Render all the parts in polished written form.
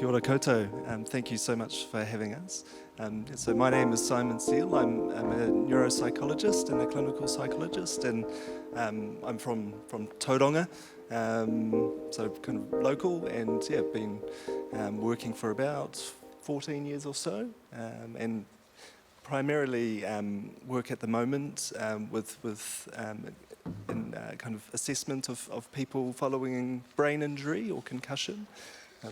Kia ora koutou. Thank you so much for having us. So my name is Simon Seal. I'm a neuropsychologist and a clinical psychologist, and I'm from Tauranga, so kind of local, and been working for about 14 years or so, and primarily work at the moment with in kind of assessment of people following brain injury or concussion.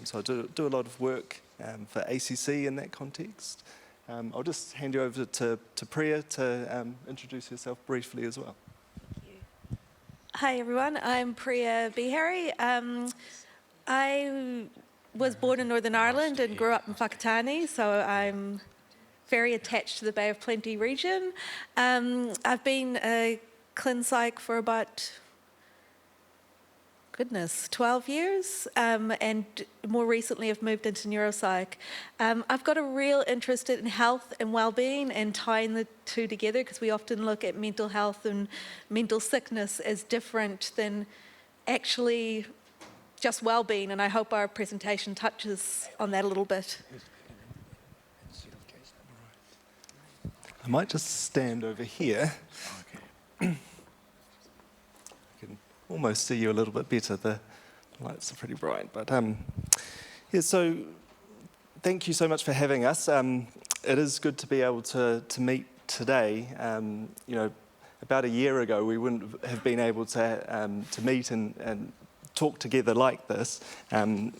So I do a lot of work for ACC in that context. I'll just hand you over to Prya to introduce yourself briefly as well. Thank you. Hi everyone, I'm Prya Beharry. I was born in Northern Ireland and grew up in Whakatane, so I'm very attached to the Bay of Plenty region. I've been a clin psych for about 12 years, and more recently I've moved into neuropsych. I've got a real interest in health and well-being and tying the two together, because we often look at mental health and mental sickness as different than actually just well-being, and I hope our presentation touches on that a little bit. I might just stand over here. Okay. Almost see you a little bit better. The lights are pretty bright, but so thank you so much for having us. It is good to be able to meet today. About a year ago we wouldn't have been able to meet and talk together like this.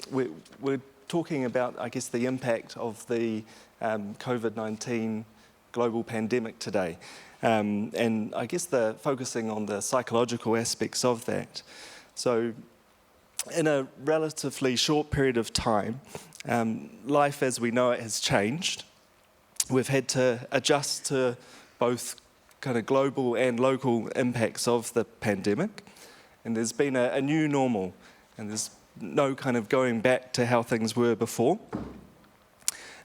We're talking about, I guess, the impact of the COVID-19 global pandemic today. And I guess focusing on the psychological aspects of that. So in a relatively short period of time, life as we know it has changed. We've had to adjust to both kind of global and local impacts of the pandemic. And there's been a new normal, and there's no kind of going back to how things were before.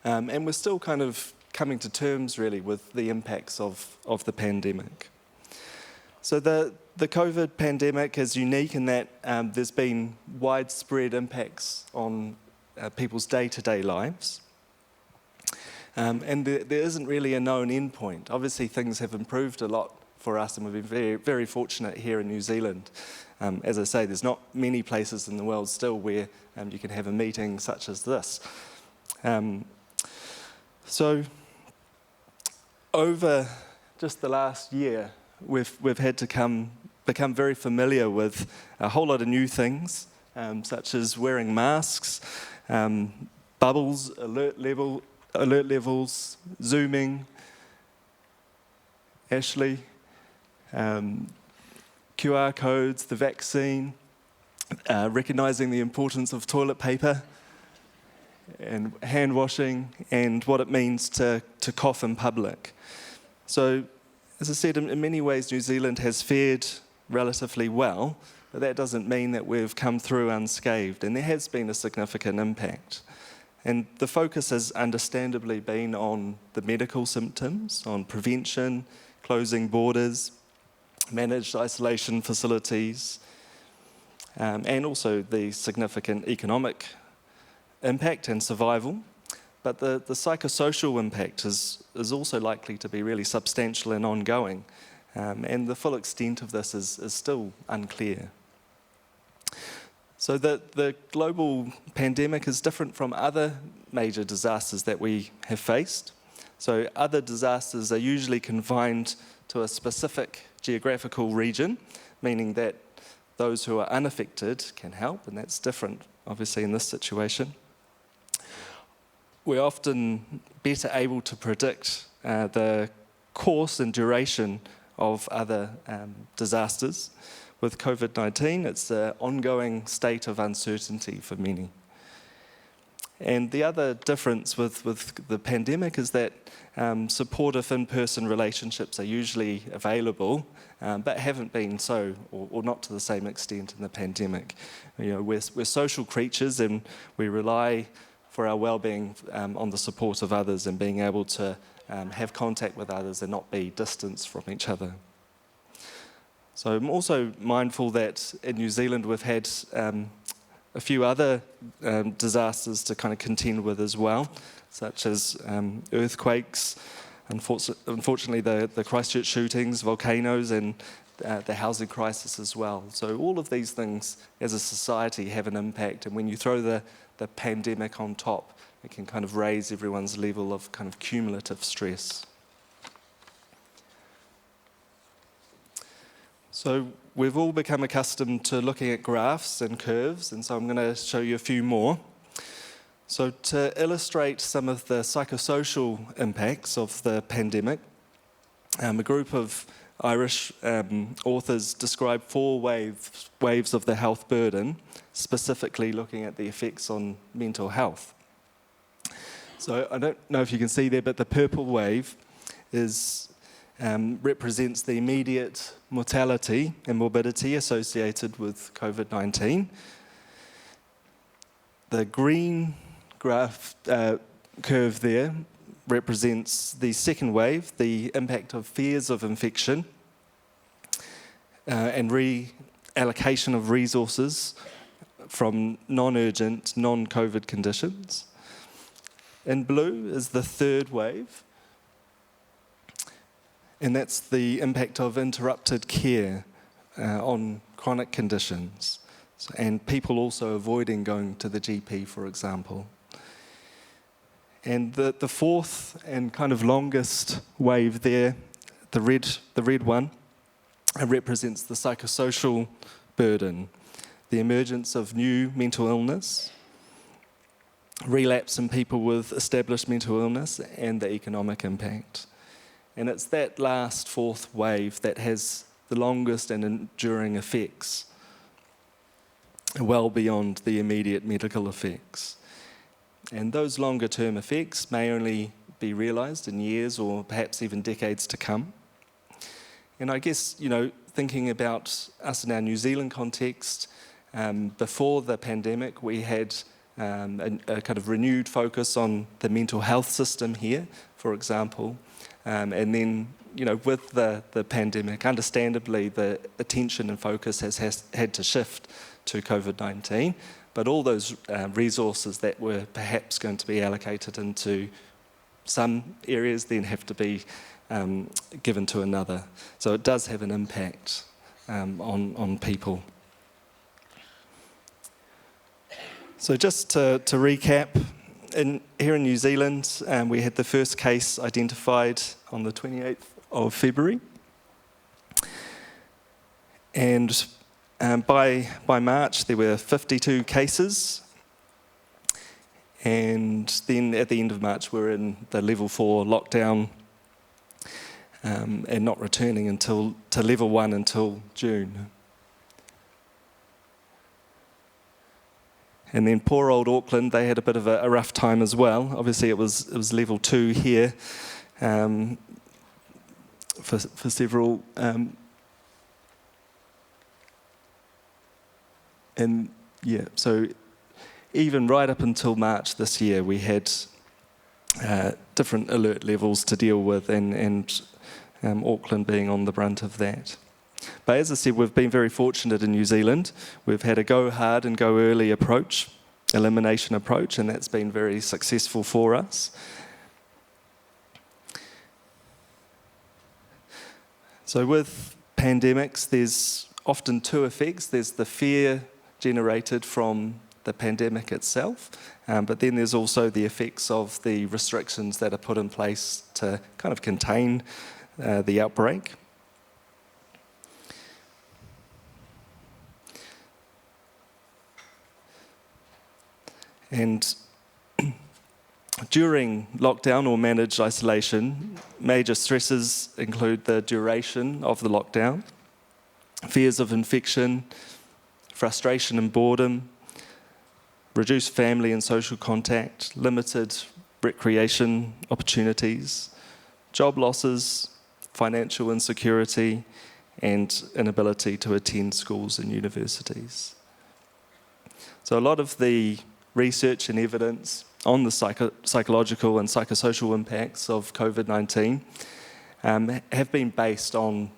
And we're still kind of coming to terms really with the impacts of the pandemic. So the COVID pandemic is unique in that there's been widespread impacts on people's day-to-day lives. And there isn't really a known endpoint. Obviously things have improved a lot for us, and we've been very, very fortunate here in New Zealand. As I say, there's not many places in the world still where you can have a meeting such as this. So over just the last year, we've had to become very familiar with a whole lot of new things, such as wearing masks, bubbles, alert levels, Zooming, Ashley, QR codes, the vaccine, recognising the importance of toilet paper, and hand washing, and what it means to cough in public. So, as I said, in many ways New Zealand has fared relatively well, but that doesn't mean that we've come through unscathed, and there has been a significant impact. And the focus has understandably been on the medical symptoms, on prevention, closing borders, managed isolation facilities, and also the significant economic impact and survival. But the psychosocial impact is also likely to be really substantial and ongoing, and the full extent of this is still unclear. So the global pandemic is different from other major disasters that we have faced. So other disasters are usually confined to a specific geographical region, meaning that those who are unaffected can help, and that's different, obviously, in this situation. We're often better able to predict the course and duration of other disasters. With COVID-19, it's an ongoing state of uncertainty for many. And the other difference with the pandemic is that supportive in-person relationships are usually available, but haven't been so, or not to the same extent in the pandemic. We're social creatures, and we rely for our well-being on the support of others and being able to have contact with others and not be distanced from each other. So I'm also mindful that in New Zealand we've had a few other disasters to kind of contend with as well, such as earthquakes, unfortunately the Christchurch shootings, volcanoes, and the housing crisis as well. So all of these things as a society have an impact, and when you throw the pandemic on top, it can kind of raise everyone's level of kind of cumulative stress. So we've all become accustomed to looking at graphs and curves, and so I'm going to show you a few more. So to illustrate some of the psychosocial impacts of the pandemic, a group of Irish authors describe 4 waves of the health burden, specifically looking at the effects on mental health. So I don't know if you can see there, but the purple wave represents the immediate mortality and morbidity associated with COVID-19. The green graph curve there represents the second wave, the impact of fears of infection and reallocation of resources from non-urgent, non-COVID conditions. In blue is the third wave, and that's the impact of interrupted care on chronic conditions, and people also avoiding going to the GP, for example. And the fourth and kind of longest wave there, the red one, represents the psychosocial burden, the emergence of new mental illness, relapse in people with established mental illness, and the economic impact. And it's that last fourth wave that has the longest and enduring effects, well beyond the immediate medical effects. And those longer term effects may only be realised in years or perhaps even decades to come. And I guess, thinking about us in our New Zealand context, before the pandemic, we had a kind of renewed focus on the mental health system here, for example. And then, with the pandemic, understandably, the attention and focus has had to shift to COVID-19. But all those resources that were perhaps going to be allocated into some areas then have to be given to another. So it does have an impact on people. So just to recap, here in New Zealand, we had the first case identified on the 28th of February. And by March, there were 52 cases. And then at the end of March, we're in the level 4 lockdown and not returning to level 1 until June. And then poor old Auckland, they had a bit of a rough time as well. Obviously, it was level 2 here for several. So even right up until March this year, we had different alert levels to deal with, and Auckland being on the brunt of that. But as I said, we've been very fortunate in New Zealand. We've had a go hard and go early approach, elimination approach, and that's been very successful for us. So with pandemics, there's often 2 effects. There's the fear generated from the pandemic itself, but then there's also the effects of the restrictions that are put in place to kind of contain the outbreak. And during lockdown or managed isolation, major stresses include the duration of the lockdown, fears of infection, frustration and boredom, reduced family and social contact, limited recreation opportunities, job losses, financial insecurity, and inability to attend schools and universities. So a lot of the research and evidence on the psychological and psychosocial impacts of COVID-19 have been based on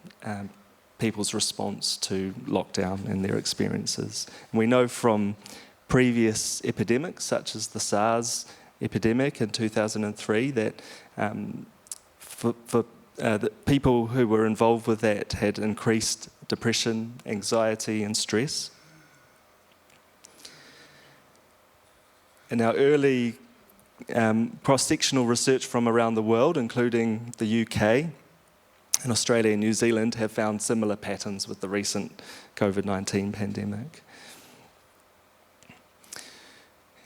people's response to lockdown and their experiences. And we know from previous epidemics, such as the SARS epidemic in 2003, that the people who were involved with that had increased depression, anxiety, and stress. In our early cross-sectional research from around the world, including the UK and Australia and New Zealand, have found similar patterns with the recent COVID-19 pandemic.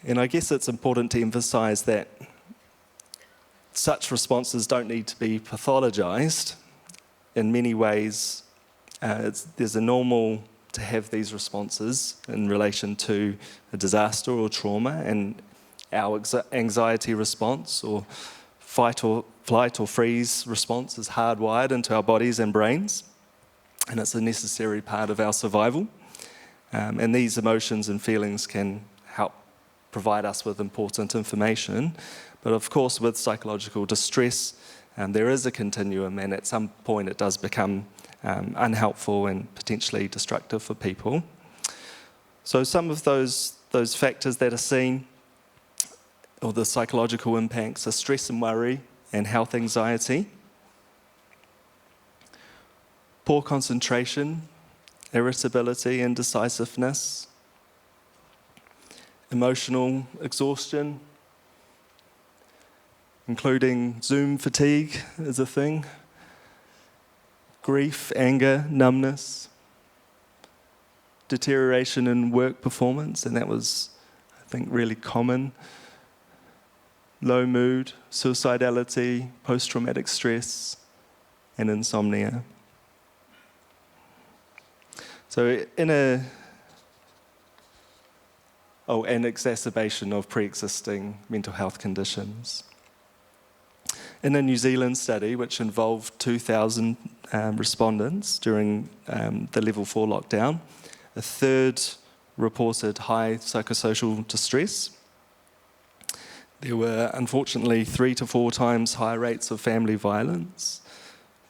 And I guess it's important to emphasise that such responses don't need to be pathologised. In many ways, there's a normal to have these responses in relation to a disaster or trauma, and our anxiety response or fight or flight or freeze response is hardwired into our bodies and brains, and it's a necessary part of our survival. And these emotions and feelings can help provide us with important information. But of course, with psychological distress, there is a continuum, and at some point it does become unhelpful and potentially destructive for people. So some of those factors that are seen, or the psychological impacts, are stress and worry and health anxiety, poor concentration, irritability, indecisiveness, emotional exhaustion, including Zoom fatigue is a thing, grief, anger, numbness, deterioration in work performance, and that was, I think, really common, low mood, suicidality, post-traumatic stress, and insomnia. So an exacerbation of pre-existing mental health conditions. In a New Zealand study, which involved 2,000 respondents during the level 4 lockdown, a third reported high psychosocial distress. There were, unfortunately, 3 to 4 times higher rates of family violence.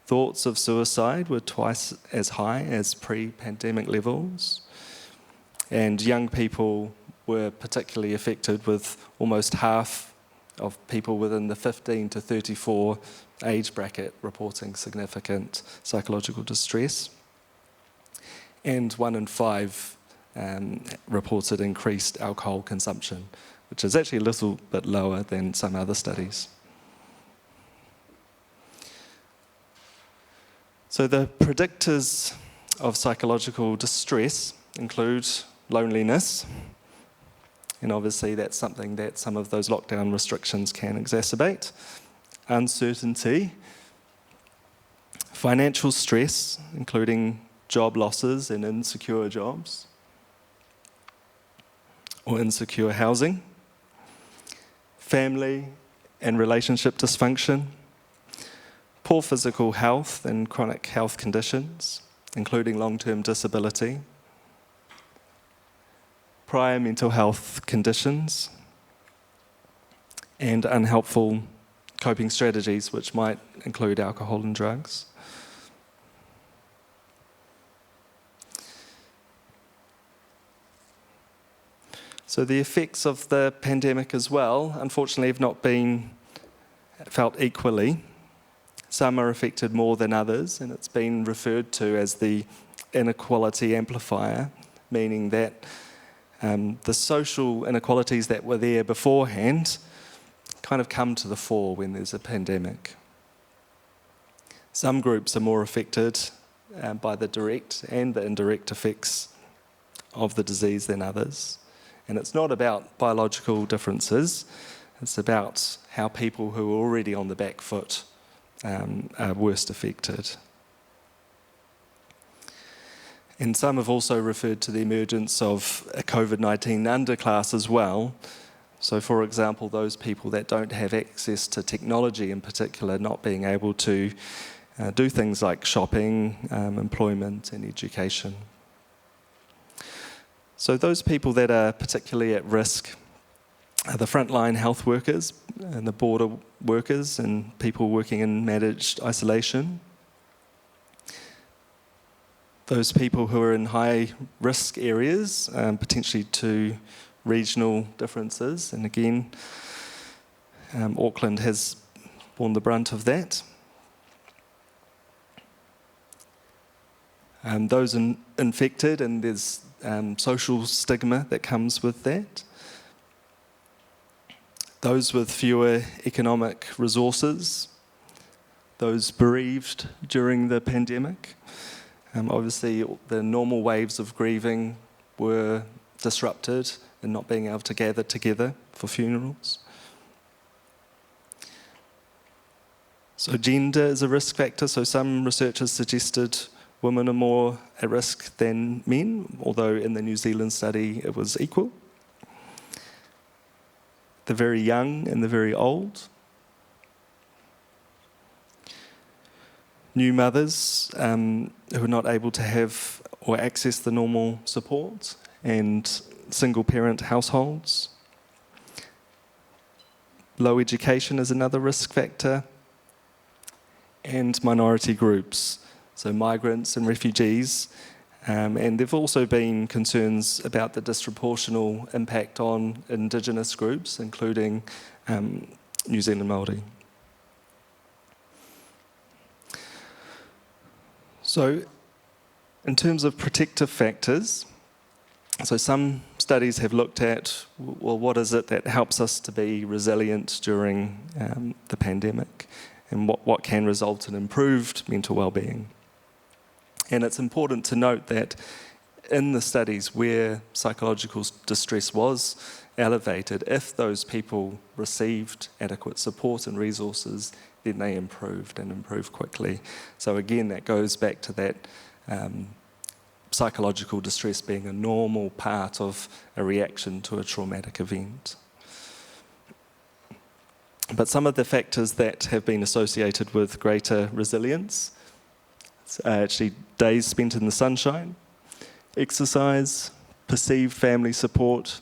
Thoughts of suicide were twice as high as pre-pandemic levels. And young people were particularly affected, with almost half of people within the 15 to 34 age bracket reporting significant psychological distress. And 1 in 5 reported increased alcohol consumption, which is actually a little bit lower than some other studies. So the predictors of psychological distress include loneliness, and obviously that's something that some of those lockdown restrictions can exacerbate. Uncertainty, financial stress, including job losses and insecure jobs, or insecure housing, family and relationship dysfunction, poor physical health and chronic health conditions, including long-term disability, prior mental health conditions, and unhelpful coping strategies, which might include alcohol and drugs. So the effects of the pandemic as well, unfortunately, have not been felt equally. Some are affected more than others, and it's been referred to as the inequality amplifier, meaning that the social inequalities that were there beforehand kind of come to the fore when there's a pandemic. Some groups are more affected by the direct and the indirect effects of the disease than others. And it's not about biological differences, it's about how people who are already on the back foot are worst affected. And some have also referred to the emergence of a COVID-19 underclass as well. So, for example, those people that don't have access to technology in particular, not being able to do things like shopping, employment and education. So those people that are particularly at risk are the frontline health workers and the border workers and people working in managed isolation. Those people who are in high risk areas, potentially to regional differences, and again, Auckland has borne the brunt of that. Those infected, and there's social stigma that comes with that. Those with fewer economic resources, those bereaved during the pandemic. Obviously, the normal waves of grieving were disrupted and not being able to gather together for funerals. So gender is a risk factor, so some researchers suggested women are more at risk than men, although in the New Zealand study it was equal. The very young and the very old. New mothers who are not able to have or access the normal support, and single-parent households. Low education is another risk factor, and minority groups, so migrants and refugees. And there have also been concerns about the disproportional impact on Indigenous groups, including New Zealand Māori. So, in terms of protective factors, so some studies have looked at, well, what is it that helps us to be resilient during the pandemic, and what can result in improved mental well-being. And it's important to note that in the studies where psychological distress was elevated, if those people received adequate support and resources, then they improved and improved quickly. So again, that goes back to that psychological distress being a normal part of a reaction to a traumatic event. But some of the factors that have been associated with greater resilience, actually days spent in the sunshine, exercise, perceived family support,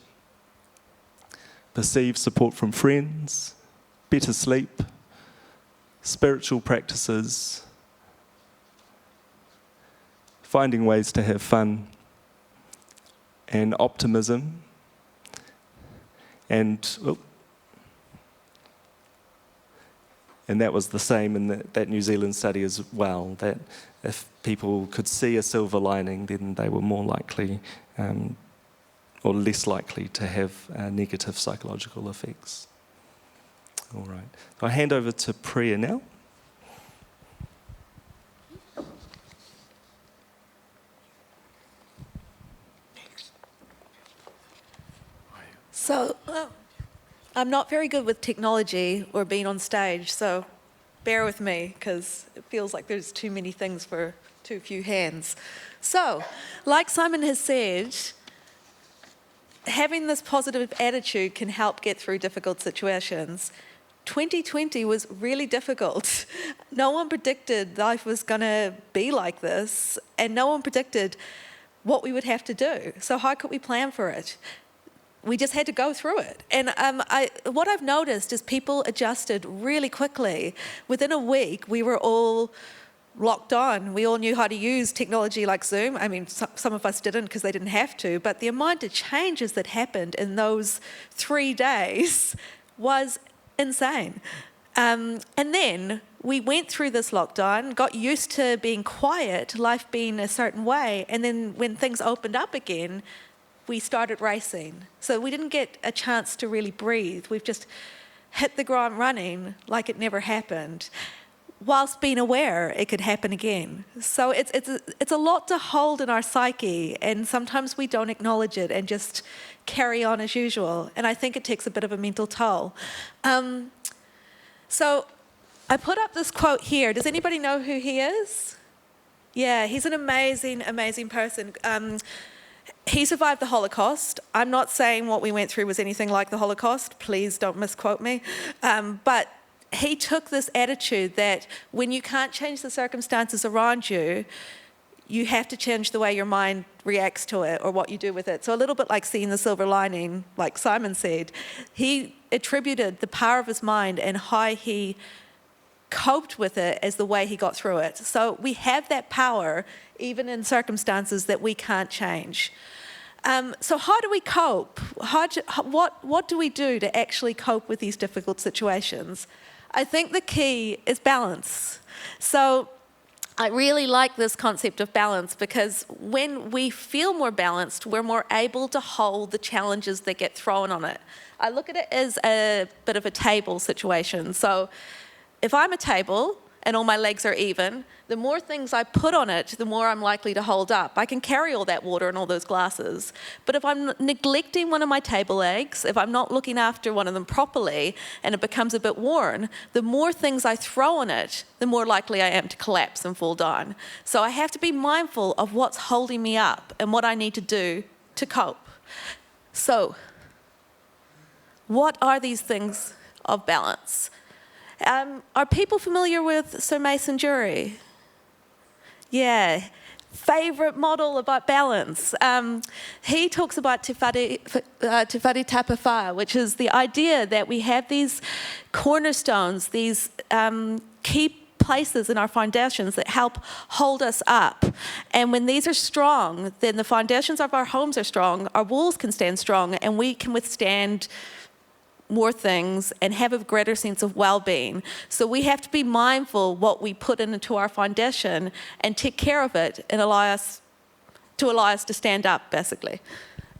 perceived support from friends, better sleep, spiritual practices, finding ways to have fun, and optimism, and that was the same in that New Zealand study as well, that if people could see a silver lining, then they were more likely or less likely to have negative psychological effects. All right. So I hand over to Prya now. So, I'm not very good with technology or being on stage, so bear with me, because it feels like there's too many things for too few hands. So, like Simon has said, having this positive attitude can help get through difficult situations. 2020 was really difficult. No one predicted life was going to be like this, and no one predicted what we would have to do. So how could we plan for it? We just had to go through it. And what I've noticed is people adjusted really quickly. Within a week, we were all locked on. We all knew how to use technology like Zoom. I mean, some of us didn't because they didn't have to, but the amount of changes that happened in those 3 days was insane. And then we went through this lockdown, got used to being quiet, life being a certain way, and then when things opened up again, we started racing. So we didn't get a chance to really breathe. We've just hit the ground running like it never happened, whilst being aware it could happen again. So it's a lot to hold in our psyche, and sometimes we don't acknowledge it and just carry on as usual. And I think it takes a bit of a mental toll. So I put up this quote here. Does anybody know who he is? Yeah, he's an amazing, amazing person. He survived the Holocaust. I'm not saying what we went through was anything like the Holocaust. Please don't misquote me. But he took this attitude that when you can't change the circumstances around you, you have to change the way your mind reacts to it or what you do with it. So a little bit like seeing the silver lining, like Simon said. He attributed the power of his mind and how he coped with it as the way he got through it. So we have that power even in circumstances that we can't change. So how do we cope? What do we do to actually cope with these difficult situations? I think the key is balance. So I really like this concept of balance because when we feel more balanced, we're more able to hold the challenges that get thrown on it. I look at it as a bit of a table situation. So if I'm a table and all my legs are even, the more things I put on it, the more I'm likely to hold up. I can carry all that water and all those glasses. But if I'm neglecting one of my table legs, if I'm not looking after one of them properly and it becomes a bit worn, the more things I throw on it, the more likely I am to collapse and fall down. So I have to be mindful of what's holding me up and what I need to do to cope. So, what are these things of balance? Are people familiar with Sir Mason Jury? Yeah, favourite model about balance. He talks about te whare tapa whā, which is the idea that we have these cornerstones, these key places in our foundations that help hold us up. And when these are strong, then the foundations of our homes are strong, our walls can stand strong, and we can withstand more things and have a greater sense of well-being. So we have to be mindful what we put into our foundation and take care of it and allow us to stand up, basically.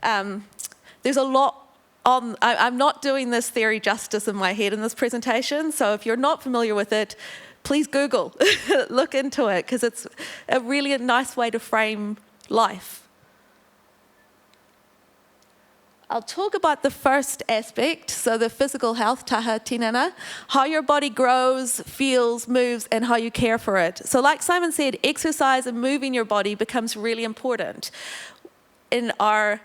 There's a lot on, I'm not doing this theory justice in my head in this presentation, so if you're not familiar with it, please Google, look into it, because it's a really nice way to frame life. I'll talk about the first aspect, so the physical health, taha tinana, how your body grows, feels, moves, and how you care for it. So like Simon said, exercise and moving your body becomes really important in our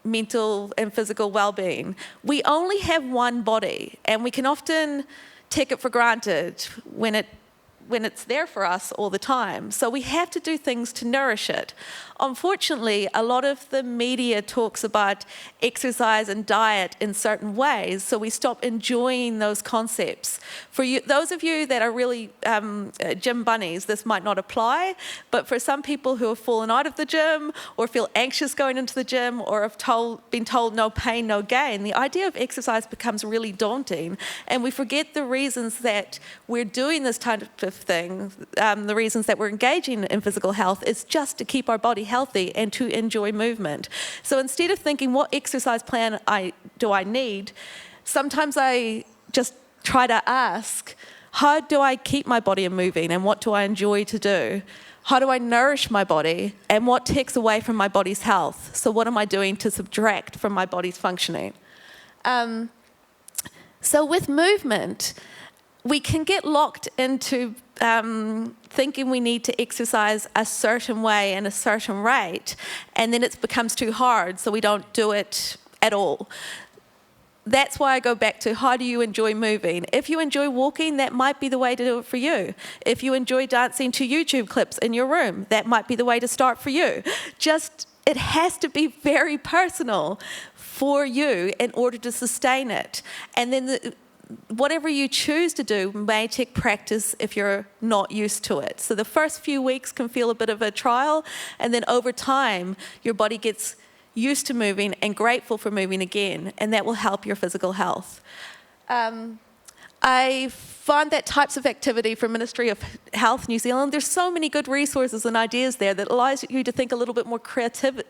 mental and physical well-being. We only have one body, and we can often take it for granted when it's there for us all the time. So we have to do things to nourish it. Unfortunately, a lot of the media talks about exercise and diet in certain ways, so we stop enjoying those concepts. For you, those of you that are really gym bunnies, this might not apply, but for some people who have fallen out of the gym or feel anxious going into the gym or have been told no pain, no gain, the idea of exercise becomes really daunting, and we forget the reasons that we're doing this type of thing, the reasons that we're engaging in physical health is just to keep our body healthy and to enjoy movement. So instead of thinking, what exercise plan do I need, sometimes I just try to ask, how do I keep my body moving and what do I enjoy to do? How do I nourish my body and what takes away from my body's health? So what am I doing to subtract from my body's functioning? So with movement, we can get locked into thinking we need to exercise a certain way and a certain rate, and then it becomes too hard, so we don't do it at all. That's why I go back to, how do you enjoy moving? If you enjoy walking, that might be the way to do it for you. If you enjoy dancing to YouTube clips in your room, that might be the way to start for you. It has to be very personal for you in order to sustain it. And then whatever you choose to do may take practice if you're not used to it. So the first few weeks can feel a bit of a trial, and then over time, your body gets used to moving and grateful for moving again, and that will help your physical health. I find that types of activity from Ministry of Health New Zealand, there's so many good resources and ideas there that allows you to think a little bit more creative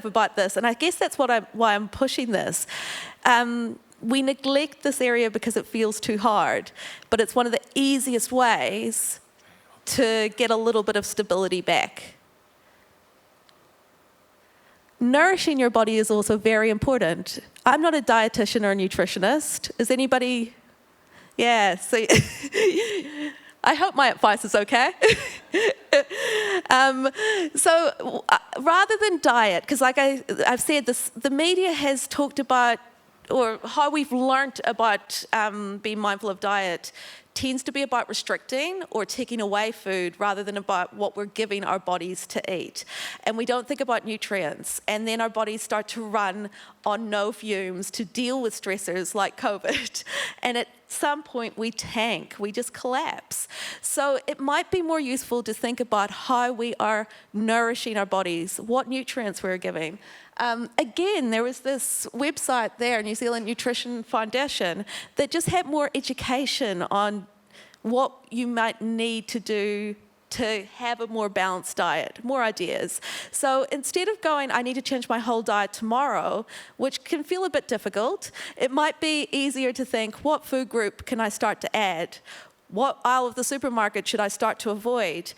about this, and I guess that's why I'm pushing this. We neglect this area because it feels too hard, but it's one of the easiest ways to get a little bit of stability back. Nourishing your body is also very important. I'm not a dietitian or a nutritionist. Is anybody? Yeah, so I hope my advice is okay. So rather than diet, because like I've said, the media has talked about, or how we've learnt about being mindful of diet tends to be about restricting or taking away food rather than about what we're giving our bodies to eat. And we don't think about nutrients. And then our bodies start to run on no fumes to deal with stressors like COVID. And at some point we tank, we just collapse. So it might be more useful to think about how we are nourishing our bodies, what nutrients we're giving. Again, there was this website there, New Zealand Nutrition Foundation, that just had more education on what you might need to do to have a more balanced diet, more ideas. So instead of going, I need to change my whole diet tomorrow, which can feel a bit difficult, it might be easier to think, what food group can I start to add? What aisle of the supermarket should I start to avoid?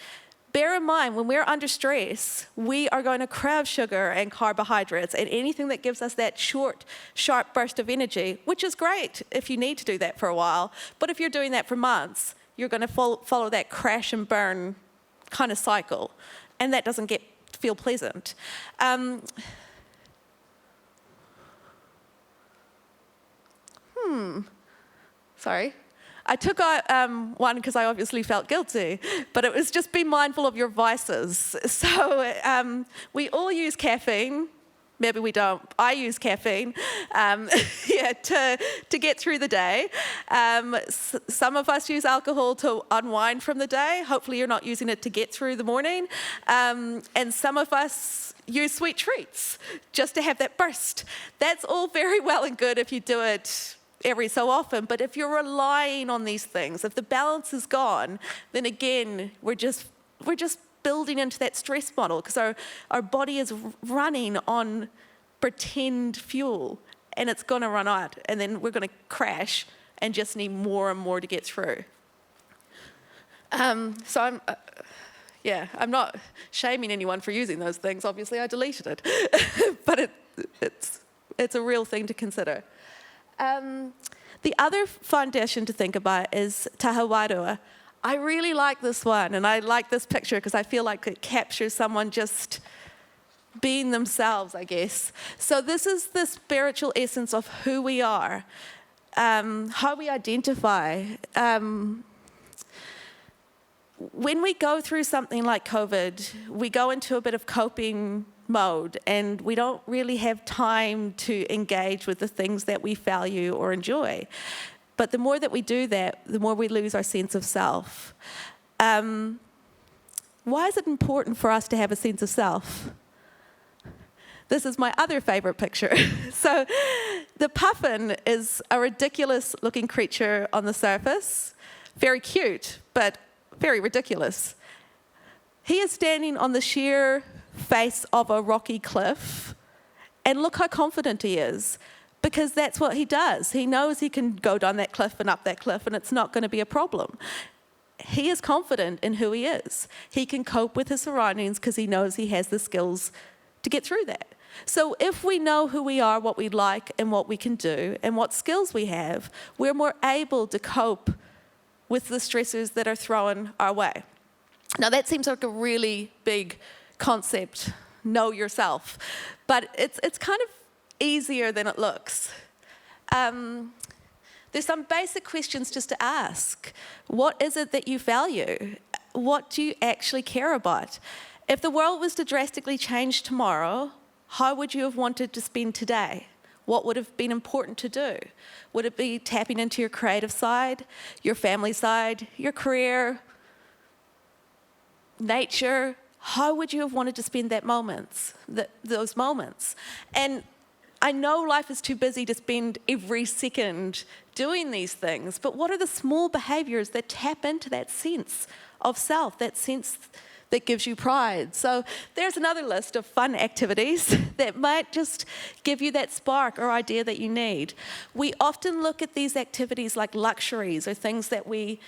Bear in mind, when we're under stress, we are going to crave sugar and carbohydrates and anything that gives us that short, sharp burst of energy, which is great if you need to do that for a while. But if you're doing that for months, you're going to follow that crash and burn kind of cycle, and that doesn't feel pleasant. Sorry. I took out one because I obviously felt guilty, but it was just be mindful of your vices. So we all use caffeine. Maybe we don't. I use caffeine to get through the day. Some of us use alcohol to unwind from the day. Hopefully you're not using it to get through the morning. And some of us use sweet treats just to have that burst. That's all very well and good if you do it every so often. But if you're relying on these things, if the balance is gone, then again, we're just building into that stress model because our body is running on pretend fuel and it's going to run out and then we're going to crash and just need more and more to get through. So I'm not shaming anyone for using those things. Obviously, I deleted it, but it's a real thing to consider. The other foundation to think about is taha wairua. I really like this one, and I like this picture because I feel like it captures someone just being themselves, I guess. So this is the spiritual essence of who we are, how we identify. When we go through something like COVID, we go into a bit of coping mode, and we don't really have time to engage with the things that we value or enjoy. But the more that we do that, the more we lose our sense of self. Why is it important for us to have a sense of self? This is my other favorite picture. So the puffin is a ridiculous-looking creature on the surface. Very cute, but very ridiculous. He is standing on the sheer face of a rocky cliff, and look how confident he is. Because that's what he does. He knows he can go down that cliff and up that cliff and it's not going to be a problem. He is confident in who he is. He can cope with his surroundings because he knows he has the skills to get through that. So if we know who we are, what we like and what we can do and what skills we have, we're more able to cope with the stressors that are thrown our way. Now that seems like a really big concept, know yourself, but it's kind of easier than it looks. There's some basic questions just to ask. What is it that you value? What do you actually care about? If the world was to drastically change tomorrow, how would you have wanted to spend today? What would have been important to do? Would it be tapping into your creative side, your family side, your career, nature? How would you have wanted to spend those moments? And I know life is too busy to spend every second doing these things, but what are the small behaviors that tap into that sense of self, that sense that gives you pride? So there's another list of fun activities that might just give you that spark or idea that you need. We often look at these activities like luxuries or things that we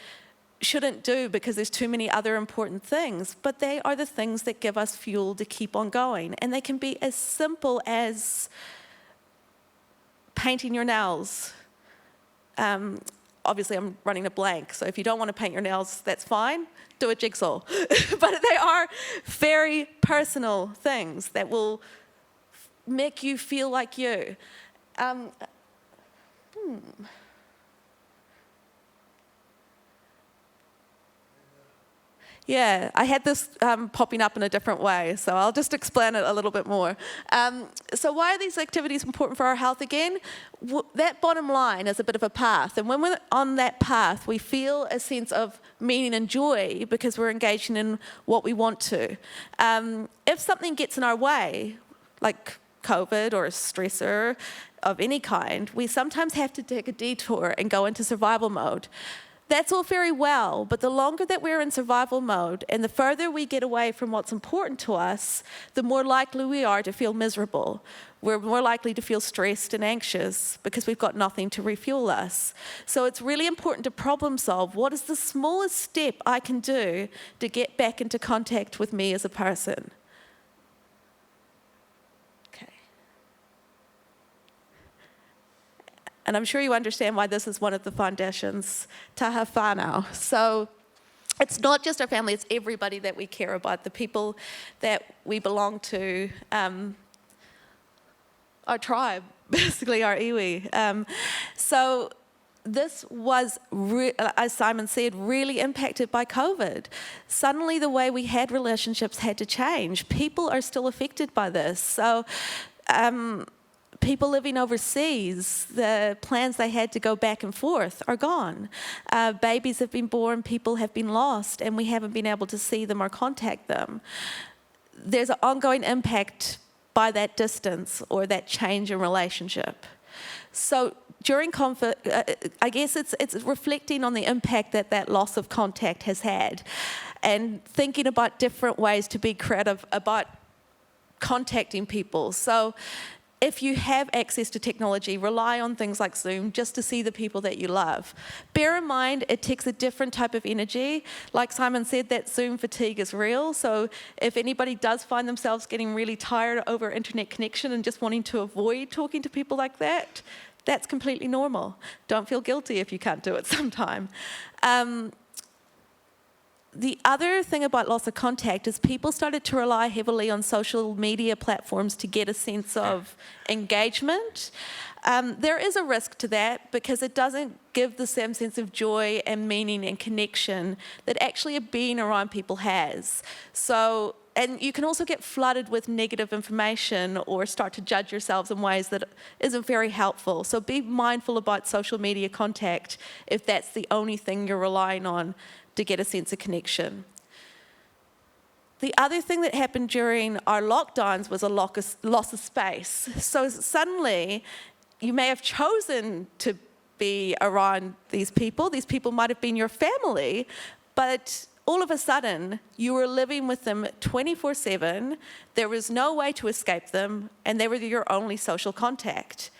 shouldn't do because there's too many other important things, but they are the things that give us fuel to keep on going. And they can be as simple as painting your nails. Obviously, I'm running a blank, so if you don't want to paint your nails, that's fine. Do a jigsaw. But they are very personal things that will make you feel like you. Yeah, I had this popping up in a different way, so I'll just explain it a little bit more. So why are these activities important for our health again? That bottom line is a bit of a path, and when we're on that path, we feel a sense of meaning and joy because we're engaging in what we want to. If something gets in our way, like COVID or a stressor of any kind, we sometimes have to take a detour and go into survival mode. That's all very well, but the longer that we're in survival mode and the further we get away from what's important to us, the more likely we are to feel miserable. We're more likely to feel stressed and anxious because we've got nothing to refuel us. So it's really important to problem solve. What is the smallest step I can do to get back into contact with me as a person? Okay. And I'm sure you understand why this is one of the foundations, taha whānau. So it's not just our family, it's everybody that we care about, the people that we belong to, our tribe, basically our iwi. So this was, as Simon said, really impacted by COVID. Suddenly the way we had relationships had to change. People are still affected by this. So people living overseas, the plans they had to go back and forth are gone. Babies have been born, people have been lost, and we haven't been able to see them or contact them. There's an ongoing impact by that distance or that change in relationship. So during conflict, I guess it's reflecting on the impact that that loss of contact has had and thinking about different ways to be creative about contacting people. So if you have access to technology, rely on things like Zoom just to see the people that you love. Bear in mind, it takes a different type of energy. Like Simon said, that Zoom fatigue is real. So if anybody does find themselves getting really tired over internet connection and just wanting to avoid talking to people like that, that's completely normal. Don't feel guilty if you can't do it sometime. The other thing about loss of contact is people started to rely heavily on social media platforms to get a sense of engagement. There is a risk to that because it doesn't give the same sense of joy and meaning and connection that actually being around people has. So, and you can also get flooded with negative information or start to judge yourselves in ways that isn't very helpful. So be mindful about social media contact if that's the only thing you're relying on to get a sense of connection. The other thing that happened during our lockdowns was a loss of space. So suddenly, you may have chosen to be around these people. These people might have been your family, but all of a sudden, you were living with them 24/7. There was no way to escape them, and they were your only social contact.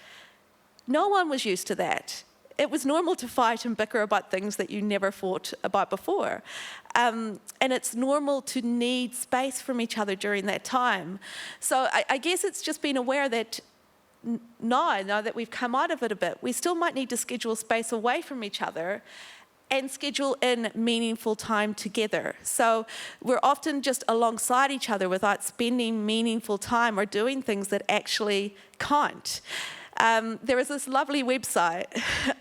No one was used to that. It was normal to fight and bicker about things that you never fought about before. And it's normal to need space from each other during that time. So I guess it's just being aware that now that we've come out of it a bit, we still might need to schedule space away from each other and schedule in meaningful time together. So we're often just alongside each other without spending meaningful time or doing things that actually count. There was this lovely website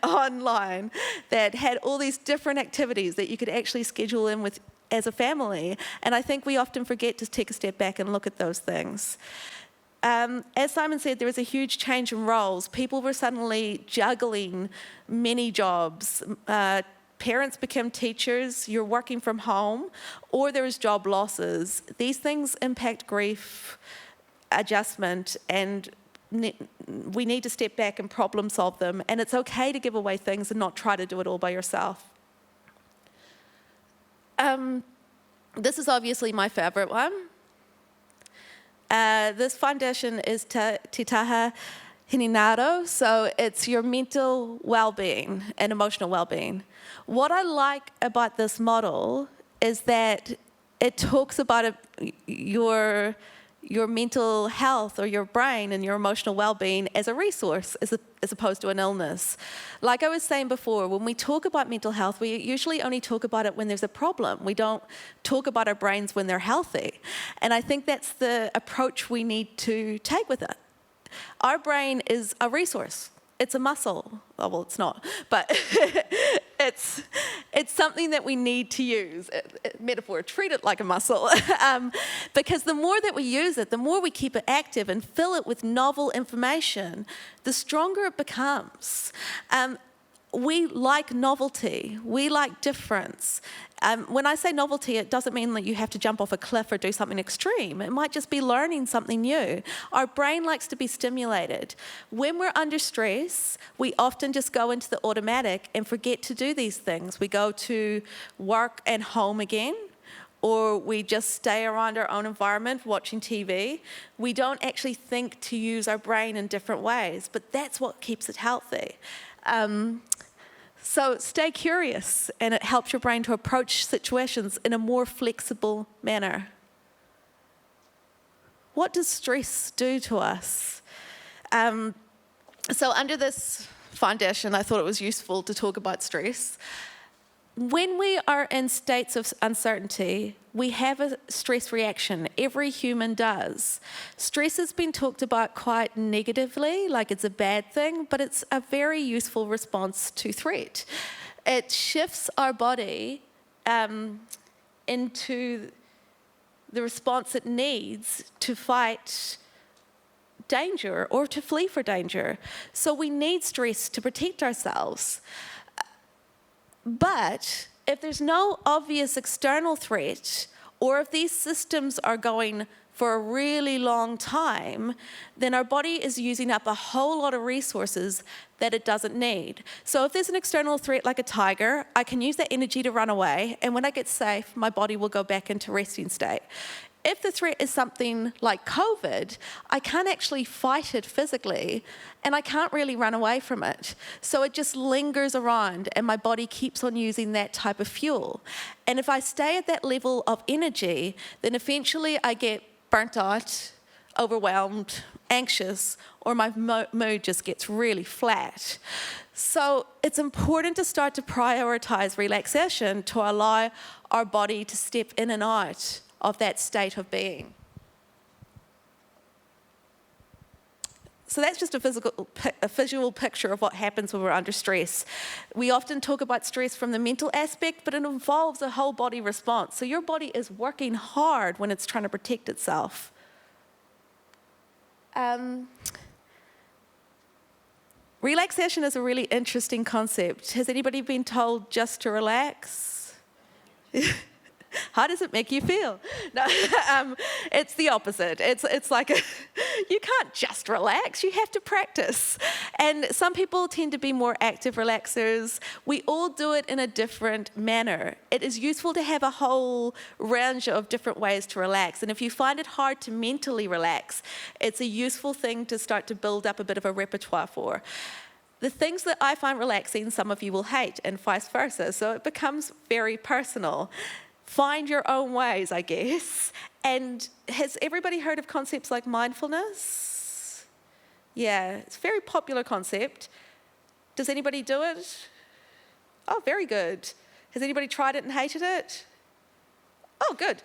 online that had all these different activities that you could actually schedule in with as a family, and I think we often forget to take a step back and look at those things. As Simon said, there was a huge change in roles. People were suddenly juggling many jobs. Parents became teachers, you're working from home, or there was job losses. These things impact grief, adjustment, and we need to step back and problem solve them, and it's okay to give away things and not try to do it all by yourself. This is obviously my favorite one. This foundation is Te Taha Hininaro, so it's your mental well-being and emotional well-being. What I like about this model is that it talks about your mental health or your brain and your emotional well-being as a resource as opposed to an illness. Like I was saying before, when we talk about mental health, we usually only talk about it when there's a problem. We don't talk about our brains when they're healthy. And I think that's the approach we need to take with it. Our brain is a resource. It's a muscle. Oh, well, it's not, but it's something that we need to use. Metaphor, treat it like a muscle. Because the more that we use it, the more we keep it active and fill it with novel information, the stronger it becomes. we like novelty. We like difference. When I say novelty, it doesn't mean that you have to jump off a cliff or do something extreme. It might just be learning something new. Our brain likes to be stimulated. When we're under stress, we often just go into the automatic and forget to do these things. We go to work and home again, or we just stay around our own environment watching TV. We don't actually think to use our brain in different ways, but that's what keeps it healthy. So stay curious, and it helps your brain to approach situations in a more flexible manner. What does stress do to us? So under this foundation, I thought it was useful to talk about stress. When we are in states of uncertainty, we have a stress reaction. Every human does. Stress has been talked about quite negatively, like it's a bad thing, but it's a very useful response to threat. It shifts our body into the response it needs to fight danger or to flee for danger. So we need stress to protect ourselves. But if there's no obvious external threat, or if these systems are going for a really long time, then our body is using up a whole lot of resources that it doesn't need. So if there's an external threat like a tiger, I can use that energy to run away, and when I get safe, my body will go back into resting state. If the threat is something like COVID, I can't actually fight it physically, and I can't really run away from it. So it just lingers around, and my body keeps on using that type of fuel. And if I stay at that level of energy, then eventually I get burnt out, overwhelmed, anxious, or my mood just gets really flat. So it's important to start to prioritize relaxation to allow our body to step in and out of that state of being. So that's just a visual picture of what happens when we're under stress. We often talk about stress from the mental aspect, but it involves a whole body response. So your body is working hard when it's trying to protect itself. Relaxation is a really interesting concept. Has anybody been told just to relax? How does it make you feel? No, it's the opposite. It's like you can't just relax. You have to practice. And some people tend to be more active relaxers. We all do it in a different manner. It is useful to have a whole range of different ways to relax. And if you find it hard to mentally relax, it's a useful thing to start to build up a bit of a repertoire for. The things that I find relaxing, some of you will hate, and vice versa. So it becomes very personal. Find your own ways, I guess. And has everybody heard of concepts like mindfulness? Yeah, it's a very popular concept. Does anybody do it? Oh, very good. Has anybody tried it and hated it? Oh, good.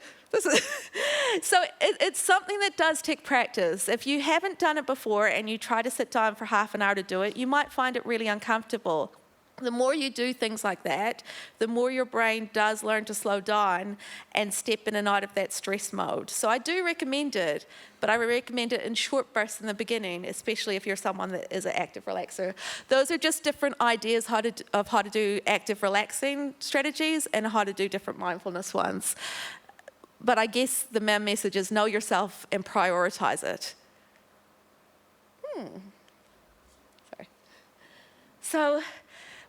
So it's something that does take practice. If you haven't done it before and you try to sit down for half an hour to do it, you might find it really uncomfortable. The more you do things like that, the more your brain does learn to slow down and step in and out of that stress mode. So I do recommend it, but I recommend it in short bursts in the beginning, especially if you're someone that is an active relaxer. Those are just different ideas of how to do active relaxing strategies and how to do different mindfulness ones. But I guess the main message is know yourself and prioritize it. Sorry. So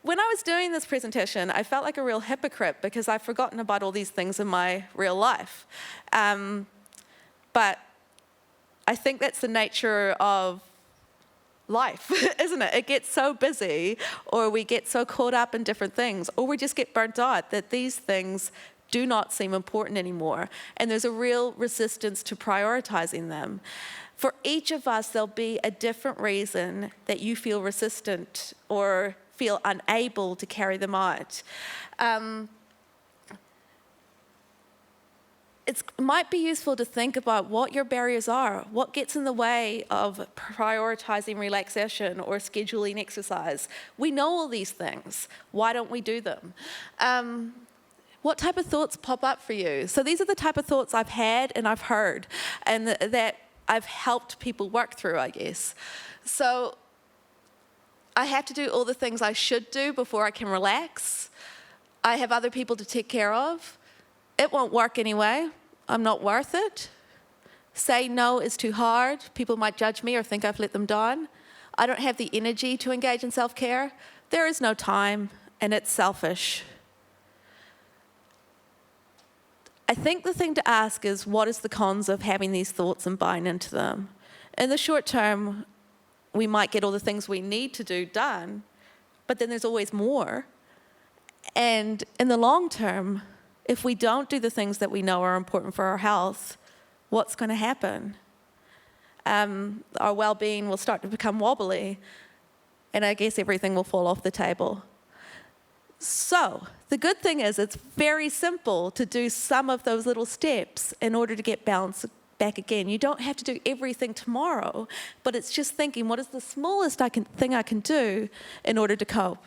when I was doing this presentation, I felt like a real hypocrite because I've forgotten about all these things in my real life. But I think that's the nature of life, isn't it? It gets so busy, or we get so caught up in different things, or we just get burnt out that these things do not seem important anymore. And there's a real resistance to prioritizing them. For each of us, there'll be a different reason that you feel resistant or feel unable to carry them out. It might be useful to think about what your barriers are, what gets in the way of prioritizing relaxation or scheduling exercise. We know all these things. Why don't we do them? What type of thoughts pop up for you? So these are the type of thoughts I've had and I've heard, and that I've helped people work through, I guess. So I have to do all the things I should do before I can relax. I have other people to take care of. It won't work anyway. I'm not worth it. Say no is too hard. People might judge me or think I've let them down. I don't have the energy to engage in self-care. There is no time, and it's selfish. I think the thing to ask is, what is the cons of having these thoughts and buying into them? In the short term, we might get all the things we need to do done, but then there's always more. And in the long term, if we don't do the things that we know are important for our health, what's going to happen? Our well-being will start to become wobbly, and I guess everything will fall off the table. So the good thing is it's very simple to do some of those little steps in order to get balance back again. You don't have to do everything tomorrow, but it's just thinking, what is the smallest thing I can do in order to cope?